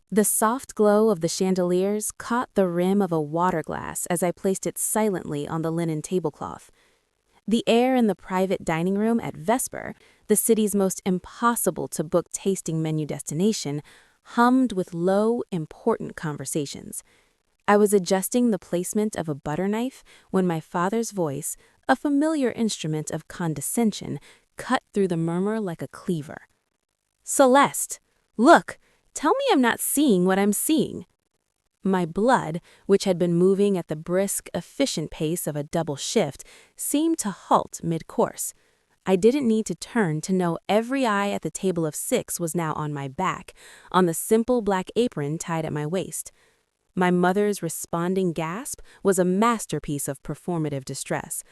The soft glow of the chandeliers caught the rim of a water glass as I placed it silently on the linen tablecloth. The air in the private dining room at Vesper, the city's most impossible-to-book tasting menu destination, hummed with low, important conversations. I was adjusting the placement of a butter knife when my father's voice, a familiar instrument of condescension, cut through the murmur like a cleaver. "Celeste, look! Tell me I'm not seeing what I'm seeing." My blood, which had been moving at the brisk, efficient pace of a double shift, seemed to halt mid-course. I didn't need to turn to know every eye at the table of 6 was now on my back, on the simple black apron tied at my waist. My mother's responding gasp was a masterpiece of performative distress.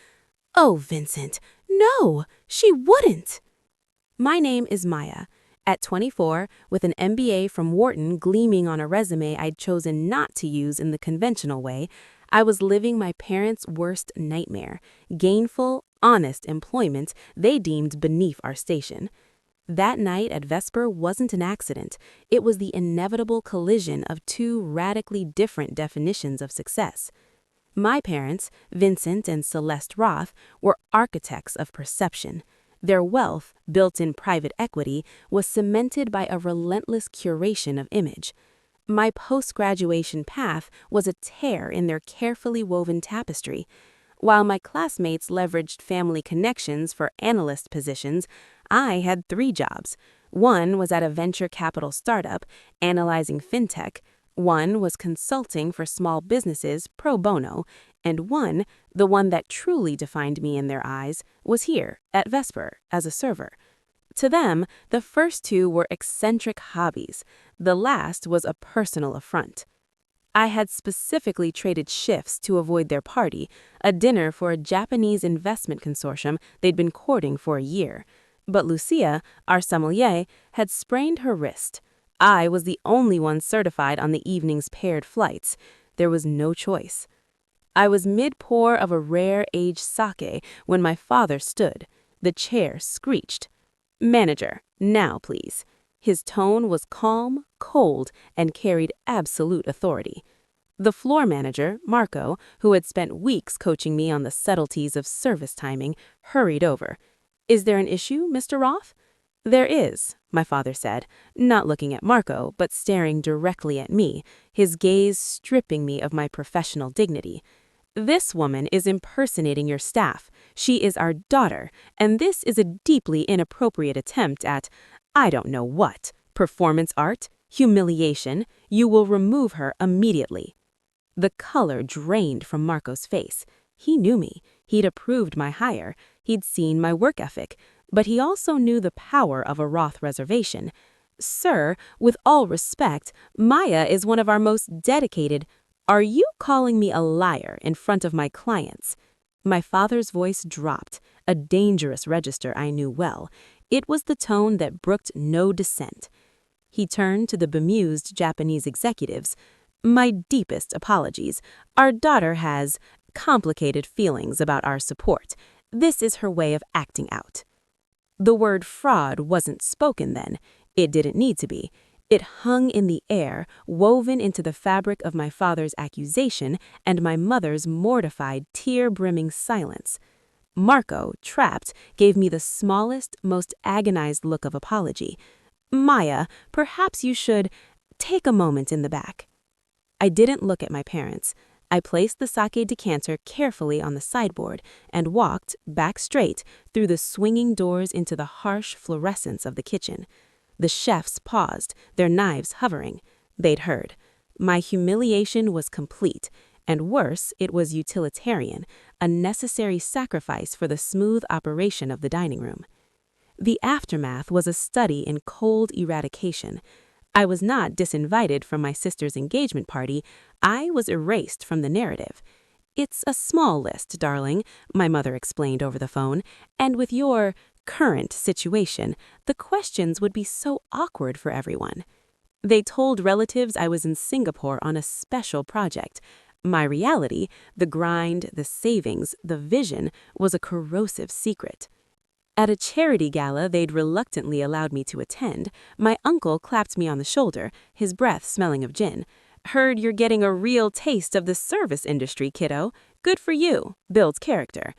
"Oh, Vincent, no, she wouldn't!" My name is Maya. At 24, with an MBA from Wharton gleaming on a resume I'd chosen not to use in the conventional way, I was living my parents' worst nightmare, gainful, honest employment they deemed beneath our station. That night at Vesper wasn't an accident. It was the inevitable collision of two radically different definitions of success. My parents, Vincent and Celeste Roth, were architects of perception. Their wealth, built in private equity, was cemented by a relentless curation of image. My post-graduation path was a tear in their carefully woven tapestry. While my classmates leveraged family connections for analyst positions, I had 3 jobs. One was at a venture capital startup, analyzing fintech. One was consulting for small businesses pro bono, and one, the one that truly defined me in their eyes, was here, at Vesper, as a server. To them, the first 2 were eccentric hobbies. The last was a personal affront. I had specifically traded shifts to avoid their party, a dinner for a Japanese investment consortium they'd been courting for a year. But Lucia, our sommelier, had sprained her wrist. I was the only one certified on the evening's paired flights. There was no choice. I was mid-pour of a rare aged sake when my father stood. The chair screeched. "Manager, now please." His tone was calm, cold, and carried absolute authority. The floor manager, Marco, who had spent weeks coaching me on the subtleties of service timing, hurried over. "Is there an issue, Mr. Roth?" "There is," my father said, not looking at Marco, but staring directly at me, his gaze stripping me of my professional dignity. "This woman is impersonating your staff. She is our daughter, and this is a deeply inappropriate attempt at, I don't know what, performance art, humiliation. You will remove her immediately." The color drained from Marco's face. He knew me. He'd approved my hire. He'd seen my work ethic. But he also knew the power of a Roth reservation. "Sir, with all respect, Maya is one of our most dedicated—" "Are you calling me a liar in front of my clients?" My father's voice dropped, a dangerous register I knew well. It was the tone that brooked no dissent. He turned to the bemused Japanese executives. "My deepest apologies. Our daughter has complicated feelings about our support. This is her way of acting out." The word fraud wasn't spoken then. It didn't need to be. It hung in the air, woven into the fabric of my father's accusation and my mother's mortified, tear-brimming silence. Marco, trapped, gave me the smallest, most agonized look of apology. "Maya, perhaps you should take a moment in the back." I didn't look at my parents. I placed the sake decanter carefully on the sideboard and walked, back straight, through the swinging doors into the harsh fluorescence of the kitchen. The chefs paused, their knives hovering. They'd heard. My humiliation was complete, and worse, it was utilitarian, a necessary sacrifice for the smooth operation of the dining room. The aftermath was a study in cold eradication. I was not disinvited from my sister's engagement party. I was erased from the narrative. "It's a small list, darling," my mother explained over the phone, "and with your current situation, the questions would be so awkward for everyone." They told relatives I was in Singapore on a special project. My reality, the grind, the savings, the vision, was a corrosive secret. At a charity gala they'd reluctantly allowed me to attend, my uncle clapped me on the shoulder, his breath smelling of gin. "Heard you're getting a real taste of the service industry, kiddo. Good for you. Builds character."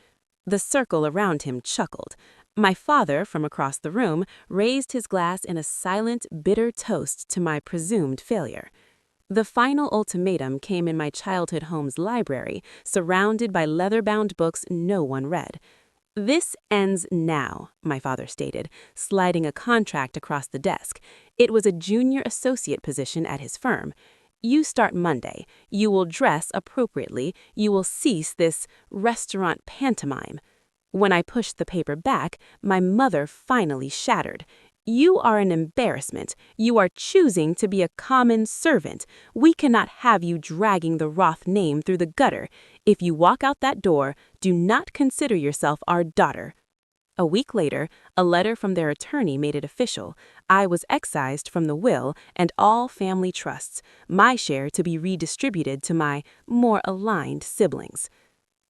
The circle around him chuckled. My father, from across the room, raised his glass in a silent, bitter toast to my presumed failure. The final ultimatum came in my childhood home's library, surrounded by leather-bound books no one read. "This ends now," my father stated, sliding a contract across the desk. It was a junior associate position at his firm. "You start Monday. You will dress appropriately. You will cease this restaurant pantomime." When I pushed the paper back, my mother finally shattered. "You are an embarrassment. You are choosing to be a common servant. We cannot have you dragging the Roth name through the gutter. If you walk out that door, do not consider yourself our daughter." A week later, a letter from their attorney made it official. I was excised from the will and all family trusts, my share to be redistributed to my more aligned siblings.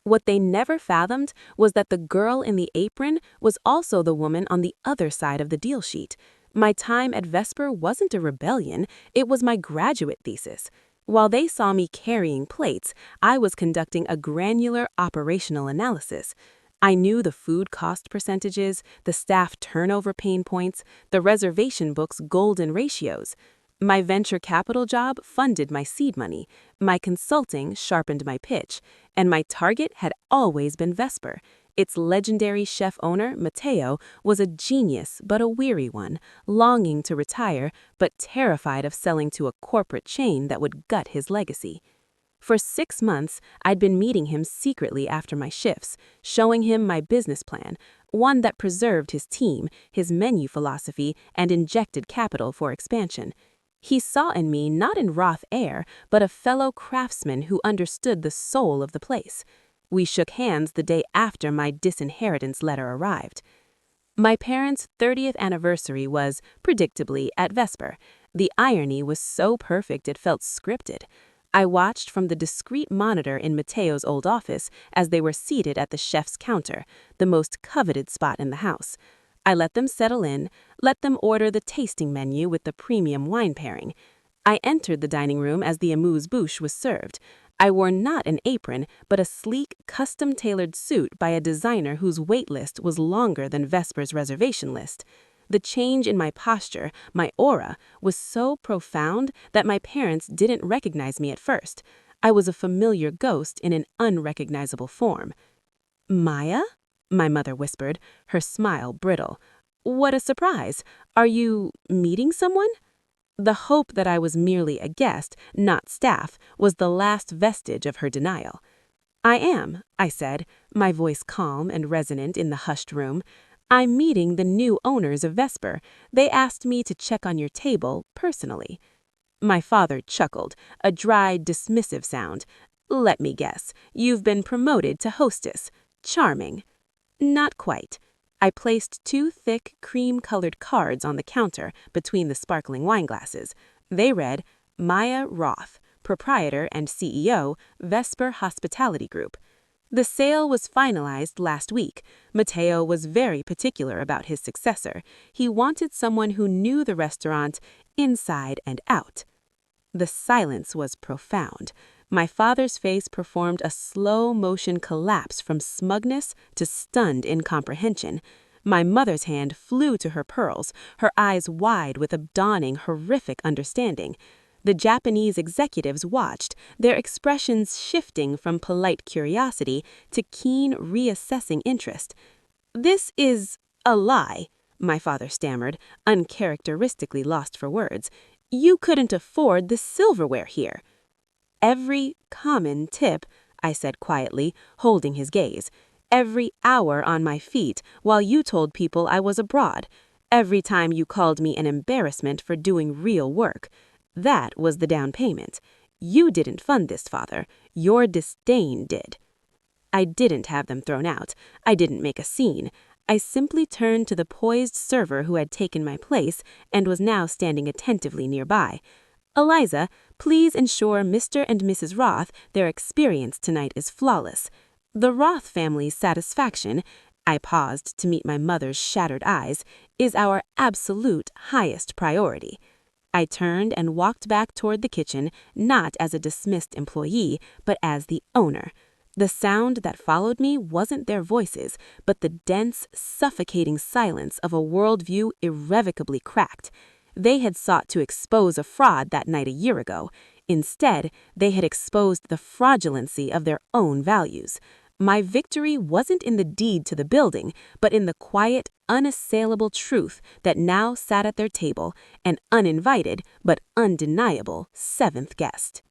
What they never fathomed was that the girl in the apron was also the woman on the other side of the deal sheet. My time at Vesper wasn't a rebellion, it was my graduate thesis. While they saw me carrying plates, I was conducting a granular operational analysis. I knew the food cost percentages, the staff turnover pain points, the reservation book's golden ratios. My venture capital job funded my seed money, my consulting sharpened my pitch, and my target had always been Vesper. Its legendary chef owner, Matteo, was a genius but a weary one, longing to retire but terrified of selling to a corporate chain that would gut his legacy. For 6 months, I'd been meeting him secretly after my shifts, showing him my business plan, one that preserved his team, his menu philosophy, and injected capital for expansion. He saw in me not an Roth heir, but a fellow craftsman who understood the soul of the place. We shook hands the day after my disinheritance letter arrived. My parents' 30th anniversary was, predictably, at Vesper. The irony was so perfect it felt scripted. I watched from the discreet monitor in Matteo's old office as they were seated at the chef's counter, the most coveted spot in the house. I let them settle in, let them order the tasting menu with the premium wine pairing. I entered the dining room as the amuse-bouche was served. I wore not an apron, but a sleek, custom-tailored suit by a designer whose wait list was longer than Vesper's reservation list. The change in my posture, my aura, was so profound that my parents didn't recognize me at first. I was a familiar ghost in an unrecognizable form. "Maya?" my mother whispered, her smile brittle. "What a surprise! Are you meeting someone?" The hope that I was merely a guest, not staff, was the last vestige of her denial. "I am," I said, my voice calm and resonant in the hushed room. "I'm meeting the new owners of Vesper. They asked me to check on your table, personally." My father chuckled, a dry, dismissive sound. "Let me guess, you've been promoted to hostess. Charming." "Not quite." I placed 2 thick, cream-colored cards on the counter between the sparkling wine glasses. They read, "Maya Roth, proprietor and CEO, Vesper Hospitality Group." The sale was finalized last week. Matteo was very particular about his successor. He wanted someone who knew the restaurant inside and out. The silence was profound. My father's face performed a slow-motion collapse from smugness to stunned incomprehension. My mother's hand flew to her pearls, her eyes wide with a dawning, horrific understanding. The Japanese executives watched, their expressions shifting from polite curiosity to keen, reassessing interest. "This is a lie," my father stammered, uncharacteristically lost for words. "You couldn't afford the silverware here." "Every common tip," I said quietly, holding his gaze. "Every hour on my feet while you told people I was abroad. Every time you called me an embarrassment for doing real work. That was the down payment. You didn't fund this, Father. Your disdain did." I didn't have them thrown out. I didn't make a scene. I simply turned to the poised server who had taken my place and was now standing attentively nearby. "Eliza, please ensure Mr. and Mrs. Roth their experience tonight is flawless. The Roth family's satisfaction, I paused to meet my mother's shattered eyes, is our absolute highest priority. I turned and walked back toward the kitchen, not as a dismissed employee, but as the owner. The sound that followed me wasn't their voices, but the dense, suffocating silence of a worldview irrevocably cracked. They had sought to expose a fraud that night a year ago. Instead, they had exposed the fraudulency of their own values. My victory wasn't in the deed to the building, but in the quiet, unassailable truth that now sat at their table, an uninvited but undeniable seventh guest.